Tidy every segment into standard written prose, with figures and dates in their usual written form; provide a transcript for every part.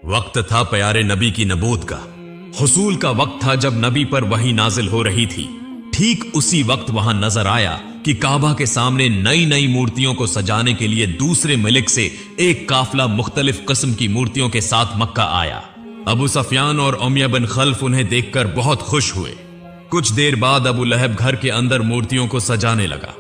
वक्त था प्यारे नबी की नबूत का। हुसूल का वक्त था जब नबी पर वही नाजिल हो रही थी। ठीक उसी वक्त वहां नजर आया कि काबा के सामने नई नई मूर्तियों को सजाने के लिए दूसरे मलिक से एक काफिला मुख्तलिफ किस्म की मूर्तियों के साथ मक्का आया। अबू सफियान और उमय्या बिन खल्फ उन्हें देखकर बहुत खुश हुए। कुछ देर बाद अबू लहब घर के अंदर मूर्तियों को सजाने लगा।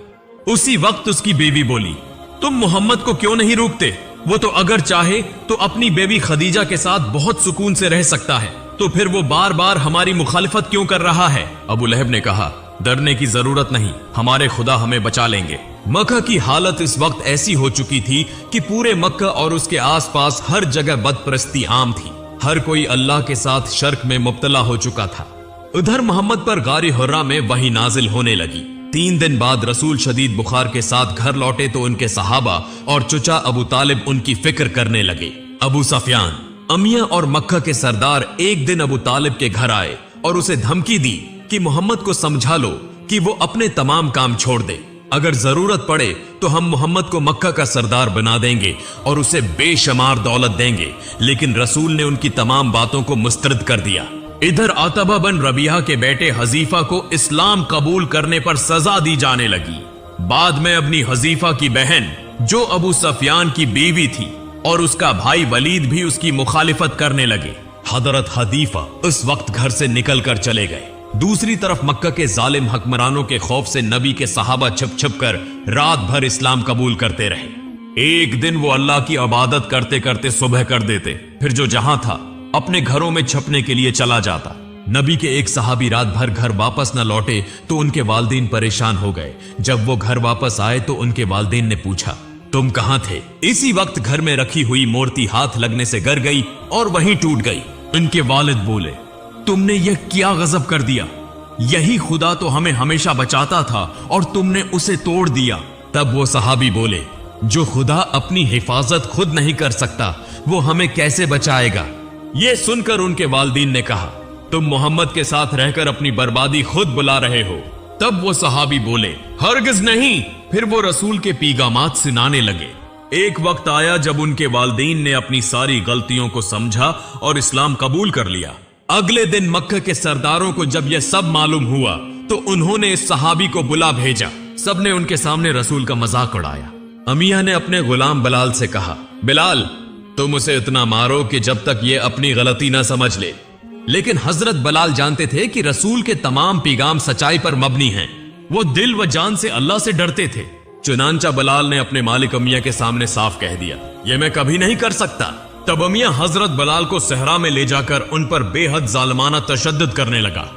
उसी वक्त उसकी बीवी बोली, तुम मोहम्मद को क्यों नहीं रोकते? वो तो अगर चाहे तो अपनी बेबी खदीजा के साथ बहुत सुकून से रह सकता है, तो फिर वो बार बार हमारी मुखालिफत क्यों कर रहा है? अबू लहब ने कहा, डरने की जरूरत नहीं, हमारे खुदा हमें बचा लेंगे। मक्का की हालत इस वक्त ऐसी हो चुकी थी कि पूरे मक्का और उसके आसपास हर जगह बदपरस्ती आम थी। हर कोई अल्लाह के साथ शर्क में मुब्तला हो चुका था। उधर मोहम्मद पर गारी हुर्रा में वही नाजिल होने लगी। 3 दिन बाद रसूल शदीद बुखार के साथ घर लौटे तो उनके सहाबा और चचा अबू तालिब उनकी फिक्र करने लगे। अबू सफियान, अमिया और मक्का के सरदार एक दिन अबू तालिब के घर आए और उसे धमकी दी कि मोहम्मद को समझा लो कि वो अपने तमाम काम छोड़ दे। अगर जरूरत पड़े तो हम मोहम्मद को मक्का का सरदार बना देंगे और उसे बेशुमार दौलत देंगे। लेकिन रसूल ने उनकी तमाम बातों को मुस्तरद कर दिया। इधर आतबा बिन रबिया के बेटे हजीफा को इस्लाम कबूल करने पर सजा दी जाने लगी। बाद में अपनी हजीफा की बहन जो अबू सफियान की बीवी थी और उसका भाई वलीद भी उसकी मुखालिफत करने लगे। हजरत हदीफा उस वक्त घर से निकल कर चले गए। दूसरी तरफ मक्का के जालिम हुक्मरानों के खौफ से नबी के सहाबा छुप छुप कर रात भर इस्लाम कबूल करते रहे। एक दिन वो अल्लाह की इबादत करते करते सुबह कर देते, फिर जो जहां था अपने घरों में छपने के लिए चला जाता। नबी के एक सहाबी रात भर घर वापस न लौटे तो उनके वालिदैन परेशान हो गए। जब वो घर वापस आए तो उनके वालिदैन ने पूछा, तुम कहां थे? इसी वक्त घर में रखी हुई मूर्ति हाथ लगने से गिर गई और वहीं टूट गई। उनके वालिद बोले, तुमने यह क्या गजब कर दिया? यही खुदा तो हमें हमेशा बचाता था और तुमने उसे तोड़ दिया। तब वो सहाबी बोले, जो खुदा अपनी हिफाजत खुद नहीं कर सकता वो हमें कैसे बचाएगा? ये सुनकर उनके वालिदैन ने कहा, तुम मोहम्मद के साथ रहकर अपनी बर्बादी खुद बुला रहे हो। तब वो सहाबी बोले, हरगिज नहीं। फिर वो रसूल के पीगामात सुनाने लगे। एक वक्त आया जब उनके वालिदैन ने अपनी सारी गलतियों को समझा और इस्लाम कबूल कर लिया। अगले दिन मक्का के सरदारों को जब यह सब मालूम हुआ तो उन्होंने इस सहाबी को बुला भेजा। सबने उनके सामने रसूल का मजाक उड़ाया। अमिया ने अपने गुलाम बिलाल से कहा, बिलाल तुम उसे इतना मारो कि जब तक ये अपनी गलती ना समझ ले। लेकिन हजरत बिलाल जानते थे कि रसूल के तमाम पैगाम सच्चाई पर मबनी हैं। वो दिल व जान से अल्लाह से डरते थे। चुनांचा बिलाल ने अपने मालिक अमिया के सामने साफ कह दिया, यह मैं कभी नहीं कर सकता। तब अमिया हजरत बिलाल को सहरा में ले जाकर उन पर बेहद जालिमाना तशद्दुद करने लगा।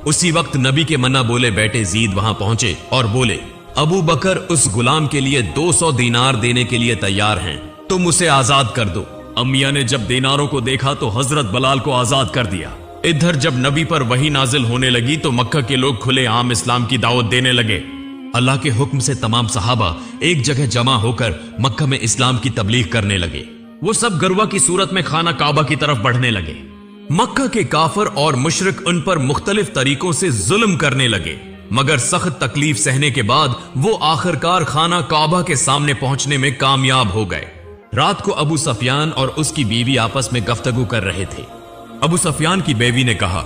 उसी वक्त नबी के मना बोले बेटे जीद वहां पहुंचे और बोले, अबू बकर उस गुलाम के लिए 200 दीनार देने के लिए तैयार हैं, तुम उसे आजाद कर दो। अमिया ने जब दीनारों को देखा तो हजरत बिलाल को आजाद कर दिया। इधर जब नबी पर वही नाजिल होने लगी तो मक्का के लोग खुले आम इस्लाम की दावत देने लगे। अल्लाह के हुक्म से तमाम सहाबा एक जगह जमा होकर मक्का में इस्लाम की तबलीग करने लगे। वो सब गरवा की सूरत में खाना काबा की तरफ बढ़ने लगे। मक्का के काफिर और मुशरिक उन पर मुख्तलिफ तरीकों से जुल्म करने लगे, मगर सख्त तकलीफ सहने के बाद वो आखिरकार खाना काबा के सामने पहुंचने में कामयाब हो गए। रात को अबू सफियान और उसकी बीवी आपस में गफ्तगू कर रहे थे। अबू सफियान की बीवी ने कहा,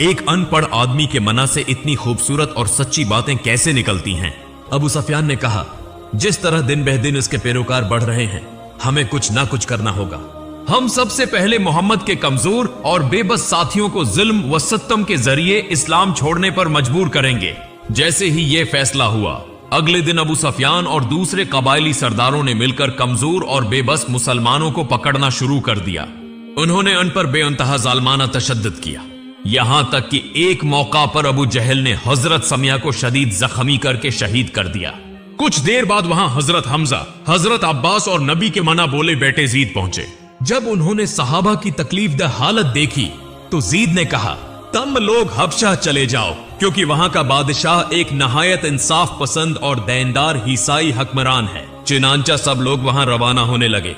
एक अनपढ़ आदमी के मना से इतनी खूबसूरत और सच्ची बातें कैसे निकलती हैं? अबू सफियान ने कहा, जिस तरह दिन बह दिन इसके पैरोकार बढ़ रहे हैं, हमें कुछ ना कुछ करना होगा। हम सबसे पहले मोहम्मद के कमजोर और बेबस साथियों को जुल्म व सितम के जरिए इस्लाम छोड़ने पर मजबूर करेंगे। जैसे ही यह फैसला हुआ, अगले दिन अबू सफियान और दूसरे कबायली सरदारों ने मिलकर कमजोर और बेबस मुसलमानों को पकड़ना शुरू कर दिया। उन्होंने उन पर बेअंतहा जालमाना तशद्दुद किया, यहां तक कि एक मौका पर अबू जहल ने हजरत समिया को शदीद जख्मी करके शहीद कर दिया। कुछ देर बाद वहां हजरत हमजा, हजरत अब्बास और नबी के मना बोले बेटे जीद पहुंचे। जब उन्होंने सहाबा की तकलीफदह हालत देखी तो जीद ने कहा, तुम लोग हबशा चले जाओ, क्योंकि वहां का बादशाह एक नहायत इंसाफ पसंद और दीनदार ईसाई हुक्मरान है। चुनांचा सब लोग वहां रवाना होने लगे।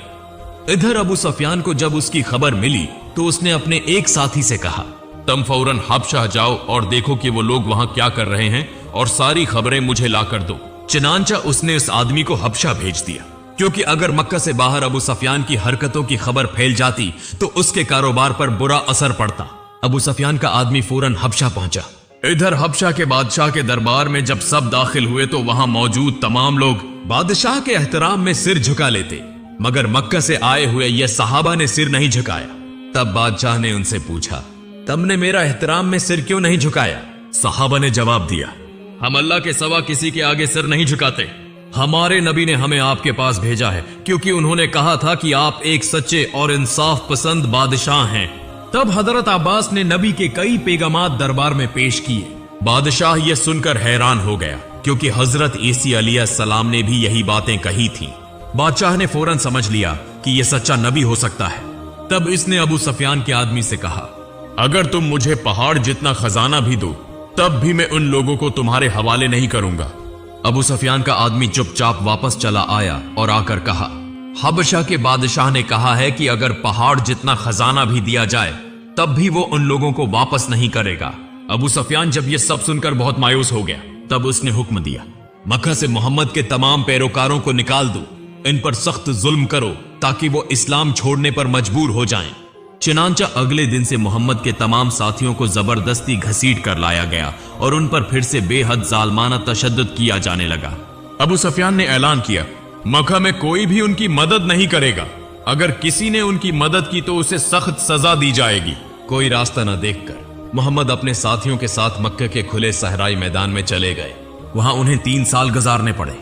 इधर अबू सफियान को जब उसकी खबर मिली तो उसने अपने एक साथी से कहा, तुम फौरन हबशा जाओ और देखो कि वो लोग वहां क्या कर रहे हैं और सारी खबरें मुझे ला कर दो। चुनांचा उसने उस आदमी को हबशा भेज दिया। क्योंकि अगर मक्का से बाहर अबू सफियान की हरकतों की खबर फैल जाती तो उसके कारोबार पर बुरा असर पड़ता। अबू सफियान का आदमी फौरन हबशा पहुंचा। इधर हबशा के बादशाह के दरबार में जब सब दाखिल हुए तो वहां मौजूद तमाम लोग बादशाह के एहतराम में सिर झुका लेते, मगर मक्का से आए हुए ये सहाबा ने सिर नहीं झुकाया। तब बादशाह ने उनसे पूछा, तुमने मेरा एहतराम में सिर क्यों नहीं झुकाया? सहाबा ने जवाब दिया, हम अल्लाह के सिवा किसी के आगे सिर नहीं झुकाते। हमारे नबी ने हमें आपके पास भेजा है क्योंकि उन्होंने कहा था कि आप एक सच्चे और इंसाफ पसंद बादशाह हैं। तब हजरत अब्बास ने नबी के कई पैगामात दरबार में पेश किए। बादशाह यह सुनकर हैरान हो गया क्योंकि हजरत ईसा अलैहिस्सलाम ने भी यही बातें कही थी। बादशाह ने फौरन समझ लिया कि यह सच्चा नबी हो सकता है। तब इसने अबू सफियान के आदमी से कहा, अगर तुम मुझे पहाड़ जितना खजाना भी दो तब भी मैं उन लोगों को तुम्हारे हवाले नहीं करूंगा। अबू सफियान का आदमी चुपचाप वापस चला आया और आकर कहा, हबशा के बादशाह ने कहा है कि अगर पहाड़ जितना खजाना भी दिया जाए तब भी वो उन लोगों को वापस नहीं करेगा। अबू सफियान जब ये सब सुनकर बहुत मायूस हो गया, तब उसने हुक्म दिया, मक्का से मोहम्मद के तमाम पैरोकारों को निकाल दो, इन पर सख्त जुल्म करो ताकि वो इस्लाम छोड़ने पर मजबूर हो जाएं। चुनांचा अगले दिन से मोहम्मद के तमाम साथियों को जबरदस्ती घसीट कर लाया गया और उन पर फिर से बेहद जालमाना तशद्दुद किया जाने लगा। अबू सफियान ने ऐलान किया, मक्का में कोई भी उनकी मदद नहीं करेगा। अगर किसी ने उनकी मदद की तो उसे सख्त सजा दी जाएगी। कोई रास्ता न देखकर मोहम्मद अपने साथियों के साथ मक्के के खुले सहराई मैदान में चले गए। वहां उन्हें 3 साल गुजारने पड़े।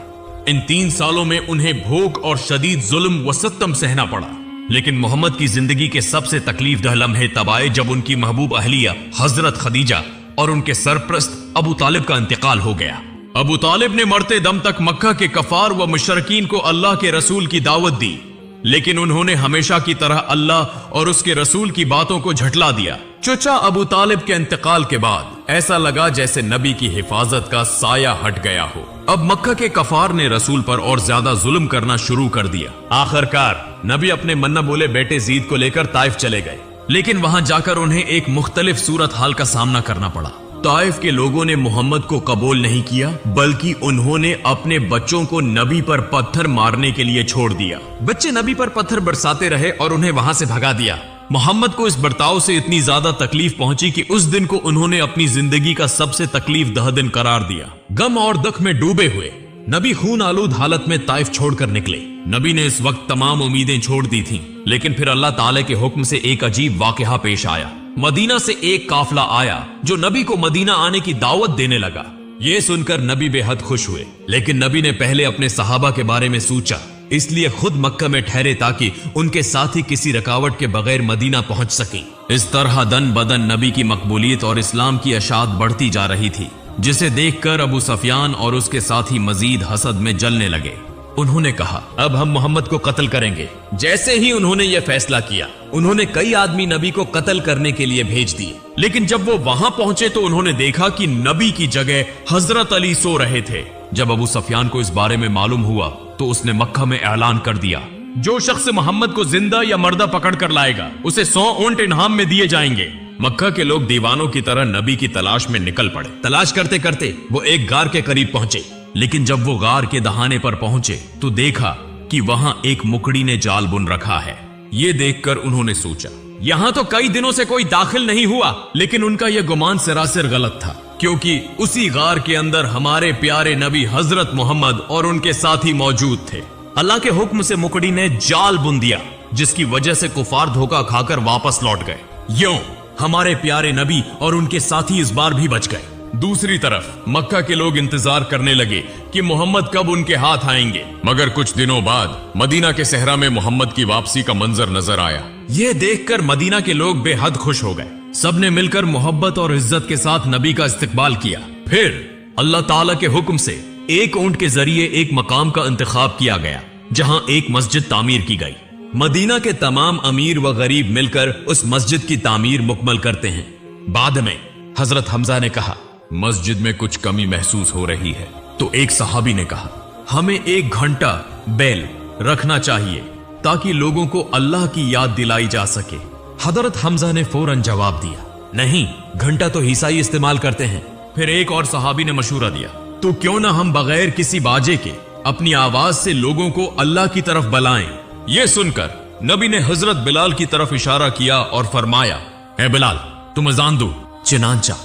इन 3 सालों में उन्हें भूख और शदीद जुल्म व सितम सहना पड़ा। लेकिन मोहम्मद की जिंदगी के सबसे तकलीफ दह लम्हे तब आए जब उनकी महबूब अहलिया हजरत खदीजा और उनके सरप्रस्त अबू तालिब का इंतकाल हो गया। अबू तालिब ने मरते दम तक मक्का के कफार व मुशरकीन को अल्लाह के रसूल की दावत दी, लेकिन उन्होंने हमेशा की तरह अल्लाह और उसके रसूल की बातों को झटला दिया। चचा अबू तालिब के इंतकाल के बाद ऐसा लगा जैसे नबी की हिफाजत का साया हट गया हो। अब मक्का के कफार ने रसूल पर और ज्यादा जुल्म करना शुरू कर दिया। आखिरकार नबी अपने मन्ना बोले बेटे जीद को लेकर ताइफ चले गए, लेकिन वहां जाकर उन्हें एक मुख्तलिफ सूरत हाल का सामना करना पड़ा। ताइफ के लोगों ने मोहम्मद को कबूल नहीं किया, बल्कि उन्होंने अपने बच्चों को नबी पर पत्थर मारने के लिए छोड़ दिया। बच्चे नबी पर पत्थर बरसाते रहे और उन्हें वहां से भगा दिया। मोहम्मद को इस बर्ताव से इतनी ज्यादा तकलीफ पहुंची कि उस दिन को उन्होंने अपनी जिंदगी का सबसे तकलीफ दह दिन करार दिया। गम और दुख में डूबे हुए नबी खून आलूद हालत में ताइफ छोड़कर निकले। नबी ने इस वक्त तमाम उम्मीदें छोड़ दी थीं, लेकिन फिर अल्लाह ताला के हुक्म से एक अजीब वाकया पेश आया। मदीना से एक काफिला आया जो नबी को मदीना आने की दावत देने लगा। ये सुनकर नबी बेहद खुश हुए, लेकिन नबी ने पहले अपने सहाबा के बारे में सोचा, इसलिए खुद मक्का में ठहरे ताकि उनके साथी किसी रुकावट के बगैर मदीना पहुंच सकें। इस तरह दन बदन नबी की मकबूलियत और इस्लाम की अशात बढ़ती जा रही थी, जिसे देखकर अबू सफियान और उसके साथी मजीद हसद में जलने लगे। उन्होंने कहा, अब हम मोहम्मद को कत्ल करेंगे। जैसे ही उन्होंने यह फैसला किया, उन्होंने कई आदमी नबी को कत्ल करने के लिए भेज दिए। लेकिन जब वो वहां पहुंचे तो उन्होंने देखा कि नबी की जगह हजरत अली सो रहे थे। जब अबू सफियान को इस बारे में मालूम हुआ तो उसने मक्का में ऐलान कर दिया, जो शख्स मोहम्मद को जिंदा या मर्दा पकड़ कर लाएगा उसे 100 ऊंट इनाम में दिए जाएंगे। मक्का के लोग दीवानों की तरह नबी की तलाश में निकल पड़े। तलाश करते करते वो एक गार के करीब पहुंचे, लेकिन जब वो गार के दहाने पर पहुंचे तो देखा कि वहां एक मुकड़ी ने जाल बुन रखा है। ये देखकर उन्होंने सोचा, यहां तो कई दिनों से कोई दाखिल नहीं हुआ। लेकिन उनका यह गुमान सरासर गलत था, क्योंकि उसी गार के अंदर हमारे प्यारे नबी हजरत मोहम्मद और उनके साथी मौजूद थे। अल्लाह के हुक्म से मुकड़ी ने जाल बुन दिया, जिसकी वजह से कुफार धोखा खाकर वापस लौट गए। यूं हमारे प्यारे नबी और उनके साथी इस बार भी बच गए। दूसरी तरफ मक्का के लोग इंतजार करने लगे कि मोहम्मद कब उनके हाथ आएंगे, मगर कुछ दिनों बाद मदीना के सहरा में मोहम्मद की वापसी का मंजर नजर आया। यह देखकर मदीना के लोग बेहद खुश हो गए। सबने मिलकर मोहब्बत और इज्जत के साथ नबी का इस्तकबाल किया। फिर अल्लाह ताला के हुक्म से एक ऊंट के जरिए एक मकाम का इंतखाब किया गया, जहां एक मस्जिद तामीर की गई। मदीना के तमाम अमीर व गरीब मिलकर उस मस्जिद की तामीर मुकम्मल करते हैं। बाद में हजरत हमजा ने कहा, मस्जिद में कुछ कमी महसूस हो रही है। तो एक सहाबी ने कहा, हमें 1 घंटा बैल रखना चाहिए ताकि लोगों को अल्लाह की याद दिलाई जा सके। हजरत हमजा ने फौरन जवाब दिया, नहीं, घंटा तो ईसाई इस्तेमाल करते हैं। फिर एक और सहाबी ने मशूरा दिया, तो क्यों ना हम बगैर किसी बाजे के अपनी आवाज से लोगों को अल्लाह की तरफ बुलाएं। यह सुनकर नबी ने हजरत बिलाल की तरफ इशारा किया और फरमाया, ए बिलाल, तुम अजान दो। चुनांचा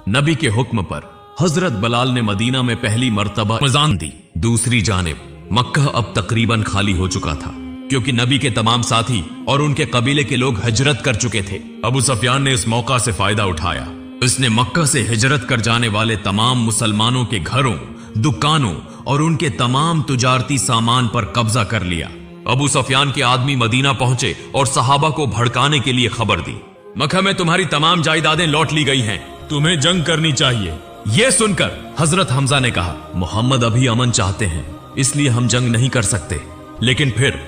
नबी के हुक्म पर हजरत बिलाल ने मदीना में पहली मर्तबा अजान दी। दूसरी जानिब मक्का अब तकरीबन खाली हो चुका था, क्योंकि नबी के तमाम साथी और उनके कबीले के लोग हिजरत कर चुके थे। अबू सुफियान ने इस मौका से फायदा उठाया। इसने मक्का से हिजरत कर जाने वाले तमाम मुसलमानों के घरों, दुकानों और उनके तमाम तुजारती सामान पर कब्जा कर लिया। अबू सुफियान के आदमी मदीना पहुंचे और सहाबा को भड़काने के लिए खबर दी, मक्का में तुम्हारी तमाम जायदादें लौट ली गई हैं, तुम्हें जंग करनी चाहिए। यह सुनकर हजरत हमजा ने कहा, मोहम्मद अभी अमन चाहते हैं, इसलिए हम जंग नहीं कर सकते। लेकिन फिर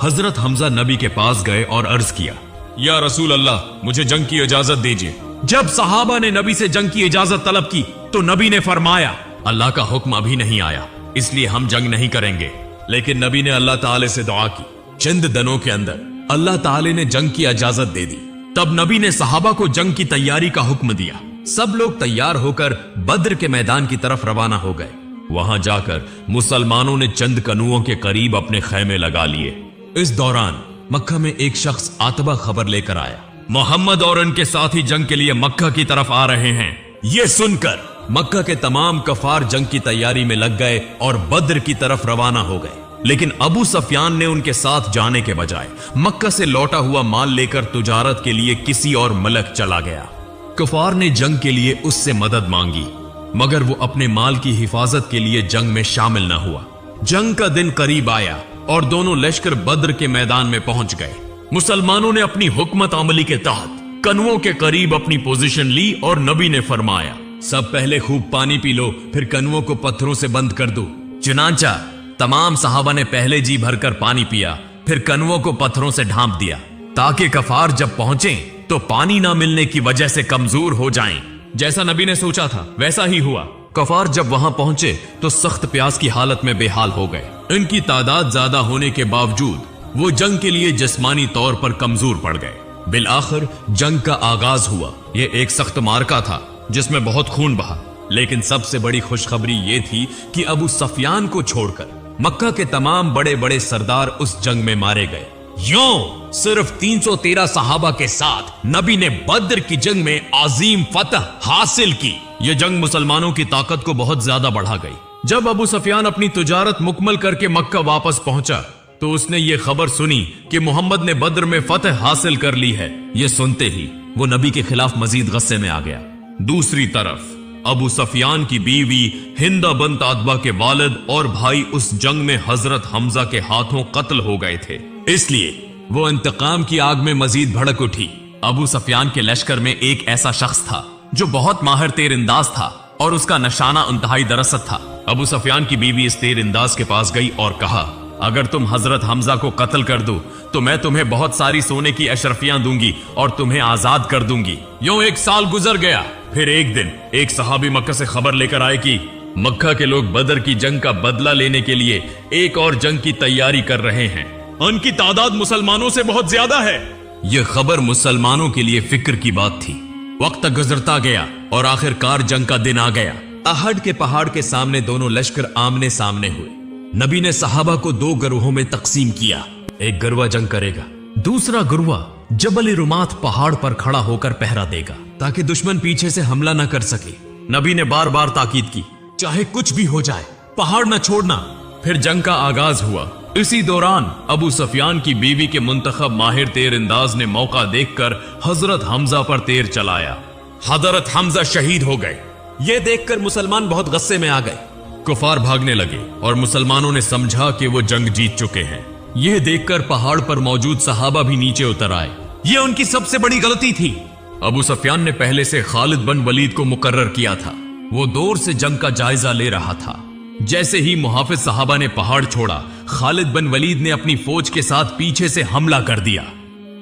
हजरत हमजा नबी के पास गए और अर्ज किया, या रसूल अल्लाह, मुझे जंग की इजाजत दीजिए। जब सहाबा ने नबी से जंग की इजाजत तलब की तो नबी ने फरमाया, अल्लाह का हुक्म अभी नहीं आया, इसलिए हम जंग नहीं करेंगे। लेकिन नबी ने अल्लाह ताले से दुआ की। चंद दिनों के अंदर अल्लाह ताले ने जंग की इजाजत दे दी। तब नबी ने सहाबा को जंग की तैयारी का हुक्म दिया। सब लोग तैयार होकर बद्र के मैदान की तरफ रवाना हो गए। वहां जाकर मुसलमानों ने चंद कनुओं के करीब अपने खैमे लगा लिए। इस दौरान मक्का में एक शख्स आतबा खबर लेकर आया, मोहम्मद और उनके साथी जंग के लिए मक्का की तरफ आ रहे हैं। यह सुनकर मक्का के तमाम कफार जंग की तैयारी में लग गए और बद्र की तरफ रवाना हो गए। लेकिन अबू सुफियान ने उनके साथ जाने के बजाय मक्का से लौटा हुआ माल लेकर तुजारत के लिए किसी और मुल्क चला गया। कफार ने जंग के लिए उससे मदद मांगी, मगर वो अपने माल की हिफाजत के लिए जंग में शामिल न हुआ। जंग का दिन करीब आया और दोनों लश्कर बद्र के मैदान में पहुंच गए। मुसलमानों ने अपनी हुकमत अमली के तहत कनुओं के करीब अपनी पोजीशन ली और नबी ने फरमाया, सब पहले खूब पानी पी लो, फिर कनुओं को पत्थरों से बंद कर दो। चुनांचा तमाम सहाबा ने पहले जी भरकर पानी पिया, फिर कनुओं को पत्थरों से ढांप दिया, ताकि कफार जब पहुंचे तो पानी ना मिलने की वजह से कमजोर हो जाएं। जैसा नबी ने सोचा था वैसा ही हुआ। कफार जब वहां पहुंचे तो सख्त प्यास की हालत में बेहाल हो गए। इनकी तादाद ज्यादा होने के बावजूद वो जंग के लिए जिस्मानी तौर पर कमजोर पड़ गए। बिल आखिर जंग का आगाज हुआ। यह एक सख्त मार्का था जिसमें बहुत खून बहा। लेकिन सबसे बड़ी खुशखबरी यह थी कि अबू सुफियान को छोड़कर मक्का के तमाम बड़े बड़े सरदार उस जंग में मारे गए। यूं सिर्फ 313 सहाबा के साथ नबी ने बद्र की जंग में अजीम फतह हासिल की। यह जंग मुसलमानों की ताकत को बहुत ज्यादा बढ़ा गई। जब अबू सुफियान अपनी तुजारत मुकम्मल करके मक्का वापस पहुंचा तो उसने ये खबर सुनी कि मोहम्मद ने बद्र में फतह हासिल कर ली है। यह सुनते ही वो नबी के खिलाफ मजीद गुस्से में आ गया। दूसरी तरफ अबू सुफियान की बीवी हिंदा बंत अतबा के वालिद और भाई उस जंग में हजरत हमजा के हाथों कत्ल हो गए थे, इसलिए वो इंतकाम की आग में मजीद भड़क उठी। अबू सुफियान के लश्कर में एक ऐसा शख्स था जो बहुत माहिर तीरंदाज था और उसका निशाना इंतहाई दरअसत था। अबू सुफियान की बीवी इस तीरंदाज के पास गई और कहा, अगर तुम हजरत हमजा को कत्ल कर दो तो मैं तुम्हें बहुत सारी सोने की अशरफियां दूंगी और तुम्हें आजाद कर दूंगी। यूं 1 साल गुजर गया। फिर एक दिन एक सहाबी मक्का से खबर लेकर आए कि मक्का के लोग बदर की जंग का बदला लेने के लिए एक और जंग की तैयारी कर रहे हैं। उनकी तादाद मुसलमानों से बहुत ज्यादा है। यह खबर मुसलमानों के लिए फिक्र की बात थी। वक्त गुजरता गया और आखिरकार जंग का दिन आ गया। अहद के पहाड़ के सामने दोनों लश्कर आमने सामने हुए। नबी ने सहाबा को 2 गिरोहों में तकसीम किया। एक गिरवा जंग करेगा, दूसरा गिरवा जबल रुमात पहाड़ पर खड़ा होकर पहरा देगा ताकि दुश्मन पीछे से हमला न कर सके। नबी ने बार बार ताकीद की, चाहे कुछ भी हो जाए पहाड़ न छोड़ना। फिर जंग का आगाज हुआ। इसी दौरान अबू सुफियान की बीवी के मुंतखब माहिर तीरंदाज ने मौका देखकर हजरत हमजा पर तीर चलाया। हजरत हमजा शहीद हो गए। यह देखकर मुसलमान बहुत गुस्से में आ गए। कुफार भागने लगे और मुसलमानों ने समझा कि वो जंग जीत चुके हैं। यह देखकर पहाड़ पर मौजूद सहाबा भी नीचे उतर आए। यह उनकी सबसे बड़ी गलती थी। अबू सुफियान ने पहले से खालिद बिन वलीद को मुकर्रर किया था। वो दूर से जंग का जायजा ले रहा था। जैसे ही मुहाफिज सहाबा ने पहाड़ छोड़ा, खालिद बिन वलीद ने अपनी फौज के साथ पीछे से हमला कर दिया।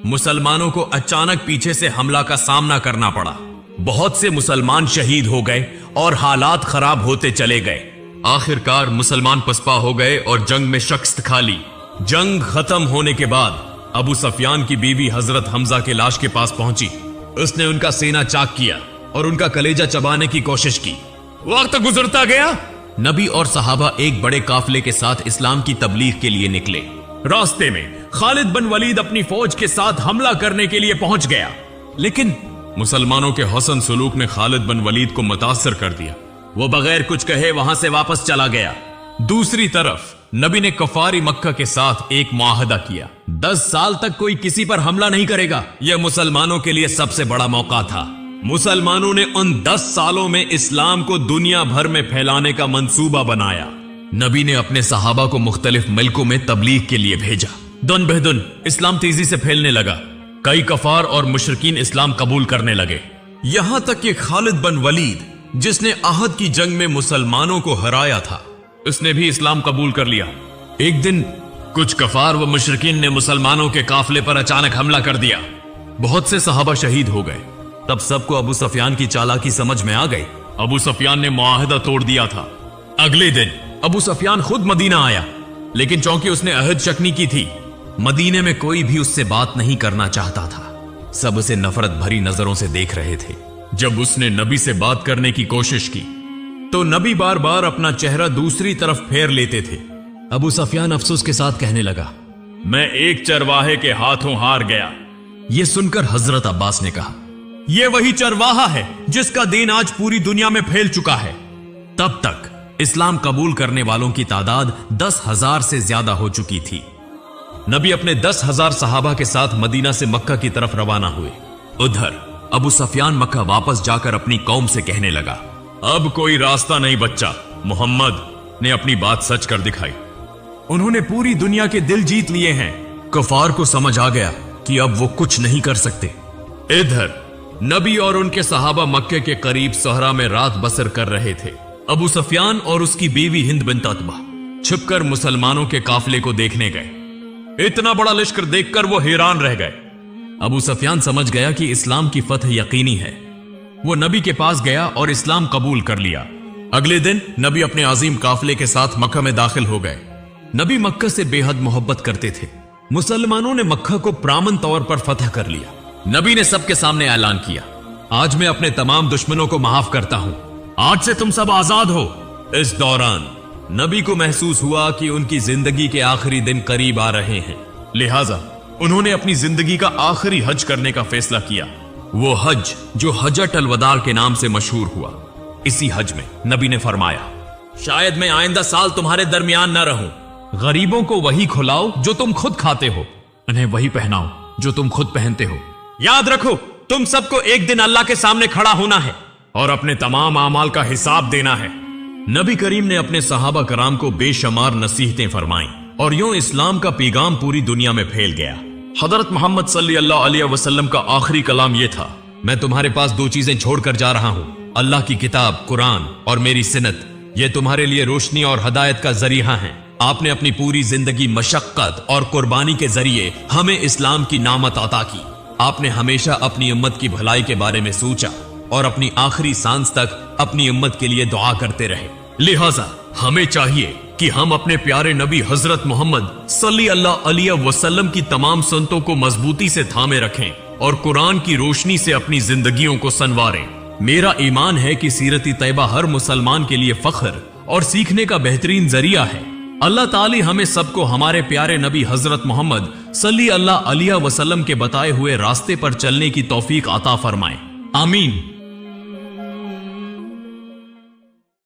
मुसलमानों को अचानक पीछे से हमला का सामना करना पड़ा। बहुत से मुसलमान शहीद हो गए और हालात खराब होते चले गए। आखिरकार मुसलमान पसपा हो गए और जंग में शिकस्त खा ली। जंग खत्म होने के बाद अबू सुफियान की बीवी हजरत हमजा के लाश के पास पहुंची। उसने उनका सीना चाक किया और उनका कलेजा चबाने की कोशिश की। वक्त गुजरता गया। नबी और सहाबा एक बड़े काफिले के साथ इस्लाम की तबलीग के लिए निकले। रास्ते में खालिद बिन वलीद अपनी फौज के साथ हमला करने के लिए पहुंच गया, लेकिन मुसलमानों के हसन सलूक ने खालिद बिन वलीद को मुतासर कर दिया। वो बगैर कुछ कहे वहां से वापस चला गया। दूसरी तरफ नबी ने कफारी मक्का के साथ एक मुआहदा किया, 10 साल तक कोई किसी पर हमला नहीं करेगा। यह मुसलमानों के लिए सबसे बड़ा मौका था। मुसलमानों ने उन 10 सालों में इस्लाम को दुनिया भर में फैलाने का मंसूबा बनाया। नबी ने अपने सहाबा को मुख्तलिफ मुल्कों में तबलीग के लिए भेजा। दुन बेदुन इस्लाम तेजी से फैलने लगा। कई कफार और मुशरिकीन इस्लाम कबूल करने लगे। यहां तक कि खालिद बिन वलीद, जिसने अहद की जंग में मुसलमानों को हराया था, उसने भी इस्लाम कबूल कर लिया। एक दिन कुछ कफार व मुशरिकीन ने मुसलमानों के काफिले पर अचानक हमला कर दिया। बहुत से सहाबा शहीद हो गए। तब सबको अबू सुफियान की चालाकी समझ में आ गई। अबू सुफियान ने मुआहदा तोड़ दिया था। अगले दिन अबू सुफियान खुद मदीना आया, लेकिन चूंकि उसने अहद शक्नी की थी, मदीने में कोई भी उससे बात नहीं करना चाहता था। सब उसे नफरत भरी नजरों से देख रहे थे। जब उसने नबी से बात करने की कोशिश की तो नबी बार बार अपना चेहरा दूसरी तरफ फेर लेते थे। अबू सुफियान अफसोस के साथ कहने लगा, मैं एक चरवाहे के हाथों हार गया। यह सुनकर हजरत अब्बास ने कहा, यह वही चरवाहा है जिसका दीन आज पूरी दुनिया में फैल चुका है। तब तक इस्लाम कबूल करने वालों की तादाद 10,000 से ज्यादा हो चुकी थी। नबी अपने 10,000 सहाबा के साथ मदीना से मक्का की तरफ रवाना हुए। उधर अबू सुफियान मक्का वापस जाकर अपनी कौम से कहने लगा, अब कोई रास्ता नहीं बच्चा। मोहम्मद ने अपनी बात सच कर दिखाई। उन्होंने पूरी दुनिया के दिल जीत लिए हैं। कफार को समझ आ गया कि अब वो कुछ नहीं कर सकते। इधर नबी और उनके सहाबा मक्के के करीब सहरा में रात बसर कर रहे थे। अबू सुफियान और उसकी बीवी हिंद बिन ततबा छुपकर मुसलमानों के काफिले को देखने गए। इतना बड़ा लश्कर देखकर वो हैरान रह गए। अबू सुफियान समझ गया कि इस्लाम की फतह यकीनी है। वो नबी के पास गया और इस्लाम कबूल कर लिया। अगले दिन नबी अपने अजीम काफिले के साथ मक्का में दाखिल हो गए। नबी मक्का से बेहद मोहब्बत करते थे। मुसलमानों ने मक्का को प्रामन तौर पर फतह कर लिया। नबी ने सबके सामने ऐलान किया, आज मैं अपने तमाम दुश्मनों को माफ करता हूं। आज से तुम सब आजाद हो। इस दौरान नबी को महसूस हुआ कि उनकी जिंदगी के आखिरी दिन करीब आ रहे हैं। लिहाजा उन्होंने अपनी जिंदगी का आखिरी हज करने का फैसला किया। वो हज जो हजत अल-वदा के नाम से मशहूर हुआ। इसी हज में नबी ने फरमाया, शायद मैं आइंदा साल तुम्हारे दरमियान न रहूं। गरीबों को वही खिलाओ जो तुम खुद खाते हो, उन्हें वही पहनाओ जो तुम खुद पहनते हो। याद रखो, तुम सबको एक दिन अल्लाह के सामने खड़ा होना है और अपने तमाम आमाल का हिसाब देना है। नबी करीम ने अपने सहाबा कराम को बेशुमार नसीहतें फरमाई और यूं इस्लाम का पैगाम पूरी दुनिया में फैल गया। हजरत मोहम्मद सल्लल्लाहु अलैहि वसल्लम का आखिरी कलाम यह था, मैं तुम्हारे पास 2 चीजें छोड़कर जा रहा हूं, अल्लाह की किताब कुरान और मेरी सिनत। ये तुम्हारे लिए रोशनी और हदायत का जरिया है। आपने अपनी पूरी जिंदगी मशक्कत और कुर्बानी के जरिए हमें इस्लाम की नामत अता की। आपने हमेशा अपनी उम्मत की भलाई के बारे में सोचा और अपनी आखिरी सांस तक अपनी उम्मत के लिए दुआ करते रहे। लिहाजा हमें चाहिए कि हम अपने प्यारे नबी हजरत मोहम्मद सल्लल्लाहु अलैहि वसल्लम की तमाम सुन्नतों को मजबूती से थामे रखें और कुरान की रोशनी से अपनी जिंदगियों को संवारें। मेरा ईमान है कि सीरत तैयबा हर मुसलमान के लिए फख्र और सीखने का बेहतरीन जरिया है। अल्लाह ताली हमें सबको हमारे प्यारे नबी हजरत मोहम्मद सल्लल्लाहु अलैहि वसल्लम के बताए हुए रास्ते पर चलने की तौफीक अता फरमाए। आमीन।